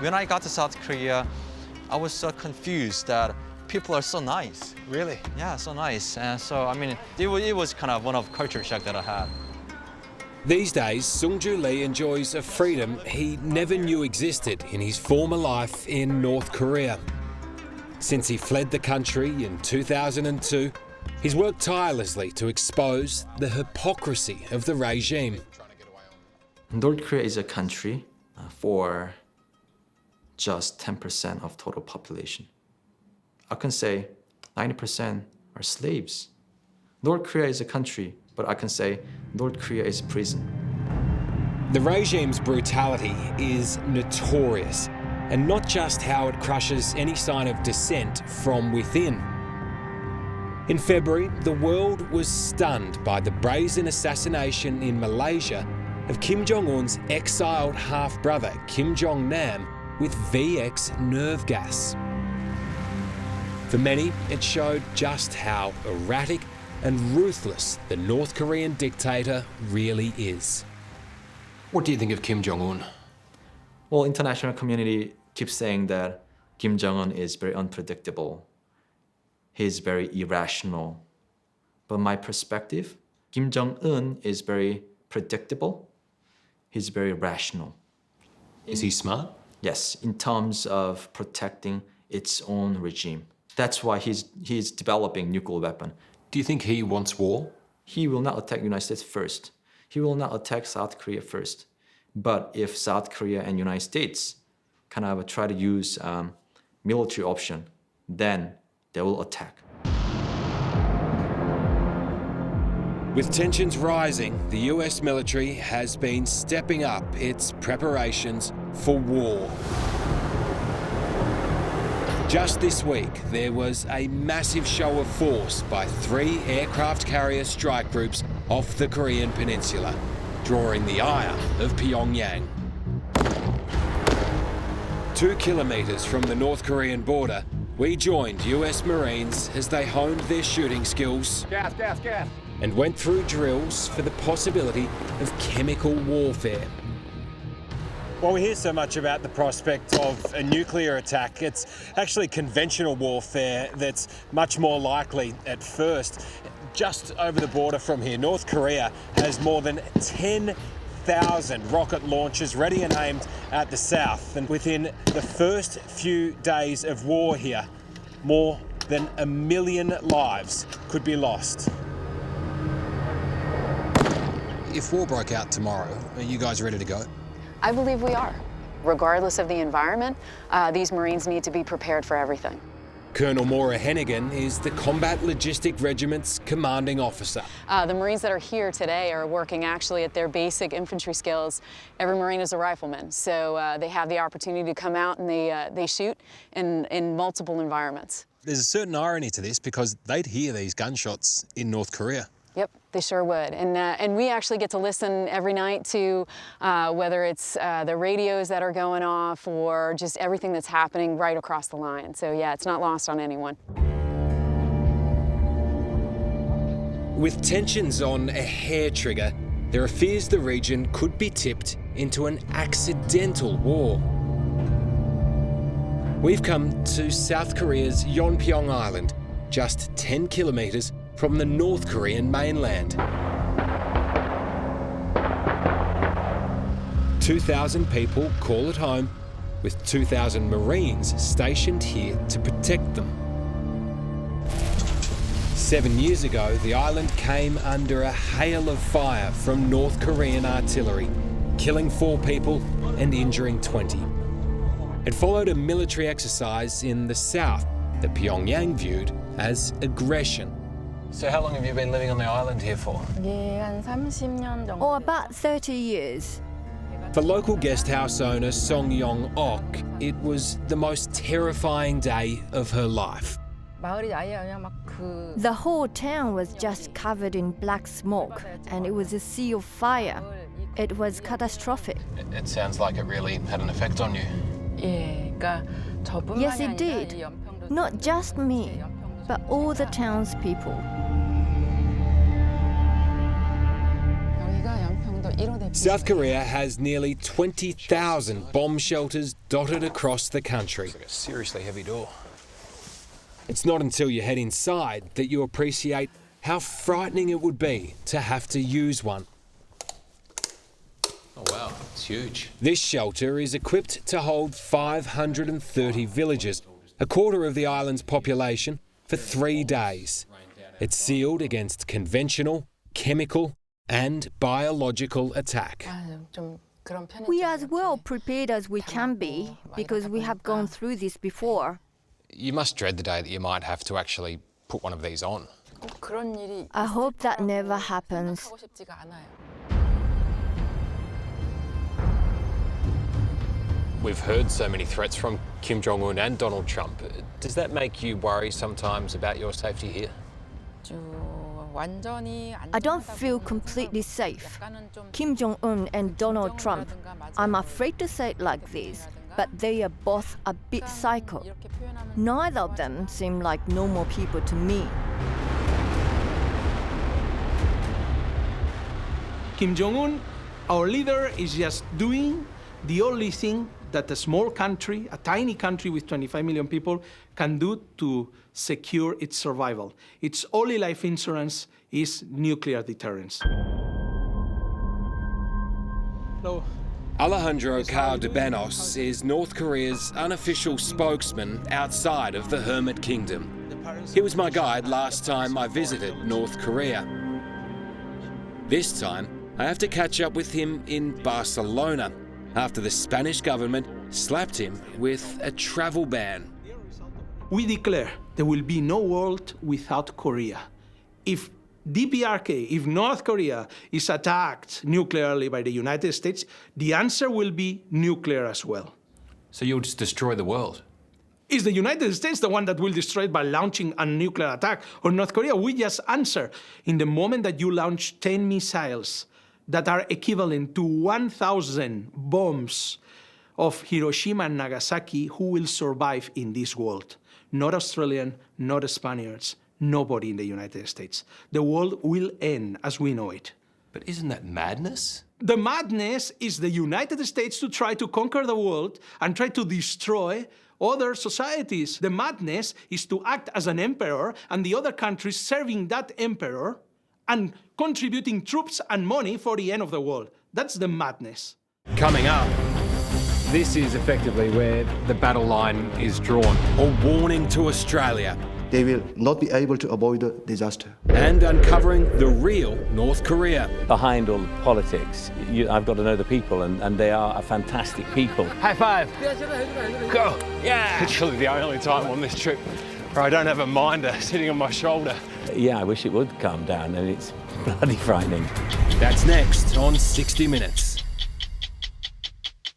When I got to South Korea, I was so confused that people are so nice. Really? Yeah, so nice. And so, I mean, it was kind of one of culture shock that I had. These days, Sung-Ju Lee enjoys a freedom he never knew existed in his former life in North Korea. Since he fled the country in 2002, he's worked tirelessly to expose the hypocrisy of the regime. North Korea is a country for just 10% of total population. I can say 90% are slaves. North Korea is a country, but I can say North Korea is prison. The regime's brutality is notorious, and not just how it crushes any sign of dissent from within. In February, the world was stunned by the brazen assassination in Malaysia of Kim Jong-un's exiled half-brother Kim Jong-nam with VX nerve gas. For many, it showed just how erratic and ruthless the North Korean dictator really is. What do you think of Kim Jong-un? Well, international community keeps saying that Kim Jong-un is very unpredictable. He's very irrational. But my perspective, Kim Jong-un is very predictable. He's very rational. Is he smart? Yes, in terms of protecting its own regime. That's why he's developing nuclear weapon. Do you think he wants war? He will not attack the United States first. He will not attack South Korea first. But if South Korea and United States kind of try to use military option, then they will attack. With tensions rising, the US military has been stepping up its preparations for war. Just this week, there was a massive show of force by 3 aircraft carrier strike groups off the Korean peninsula, drawing the ire of Pyongyang. 2 kilometres from the North Korean border, we joined US Marines as they honed their shooting skills and went through drills for the possibility of chemical warfare. Well, we hear so much about the prospect of a nuclear attack. It's actually conventional warfare that's much more likely at first. Just over the border from here, North Korea has more than 10,000 rocket launchers ready and aimed at the south. And within the first few days of war here, more than 1 million lives could be lost. If war broke out tomorrow, are you guys ready to go? I believe we are. Regardless of the environment, these Marines need to be prepared for everything. Colonel Maura Hennigan is the Combat Logistic Regiment's commanding officer. The Marines that are here today are working actually at their basic infantry skills. Every Marine is a rifleman, so they have the opportunity to come out and they shoot in multiple environments. There's a certain irony to this because they'd hear these gunshots in North Korea. Yep, they sure would. And we actually get to listen every night to whether it's the radios that are going off or just everything that's happening right across the line. So yeah, it's not lost on anyone. With tensions on a hair trigger, there are fears the region could be tipped into an accidental war. We've come to South Korea's Yeonpyeong Island, just 10 kilometres from the North Korean mainland. 2,000 people call it home, with 2,000 Marines stationed here to protect them. 7 years ago, the island came under a hail of fire from North Korean artillery, killing 4 people and injuring 20. It followed a military exercise in the south that Pyongyang viewed as aggression. So how long have you been living on the island here for? Or about 30 years. For local guest house owner Song Yong-ok, it was the most terrifying day of her life. The whole town was just covered in black smoke, and it was a sea of fire. It was catastrophic. It sounds like it really had an effect on you. Yes, it did. Not just me, but all the townspeople. South Korea has nearly 20,000 bomb shelters dotted across the country. It's like a seriously heavy door. It's not until you head inside that you appreciate how frightening it would be to have to use one. Oh wow, it's huge. This shelter is equipped to hold 530 villagers, a quarter of the island's population, for 3 days. It's sealed against conventional, chemical and biological attack. We are as well prepared as we can be because we have gone through this before. You must dread the day that you might have to actually put one of these on. I hope that never happens. We've heard so many threats from Kim Jong-un and Donald Trump. Does that make you worry sometimes about your safety here? I don't feel completely safe. Kim Jong-un and Donald Trump, I'm afraid to say it like this, but they are both a bit psycho. Neither of them seem like normal people to me. Kim Jong-un, our leader, is just doing the only thing that a small country, a tiny country with 25 million people, can do to secure its survival. Its only life insurance is nuclear deterrence. Hello. Alejandro Cardebanos is North Korea's unofficial spokesman outside of the Hermit Kingdom. He was my guide last time I visited North Korea. This time, I have to catch up with him in Barcelona after the Spanish government slapped him with a travel ban. We declare there will be no world without Korea. If DPRK, if North Korea is attacked nuclearly by the United States, the answer will be nuclear as well. So you'll just destroy the world? Is the United States the one that will destroy it by launching a nuclear attack? Or North Korea? We just answer. In the moment that you launch 10 missiles that are equivalent to 1,000 bombs of Hiroshima and Nagasaki, who will survive in this world? Not Australian, not Spaniards, nobody in the United States. The world will end as we know it. But isn't that madness? The madness is the United States to try to conquer the world and try to destroy other societies. The madness is to act as an emperor and the other countries serving that emperor and contributing troops and money for the end of the world. That's the madness. Coming up, this is effectively where the battle line is drawn. A warning to Australia. They will not be able to avoid the disaster. And uncovering the real North Korea. Behind all the politics, I've got to know the people, and they are a fantastic people. High five! Go! Yeah! It's really the only time on this trip where I don't have a minder sitting on my shoulder. Yeah, I wish it would calm down, and it's bloody frightening. That's next on 60 Minutes.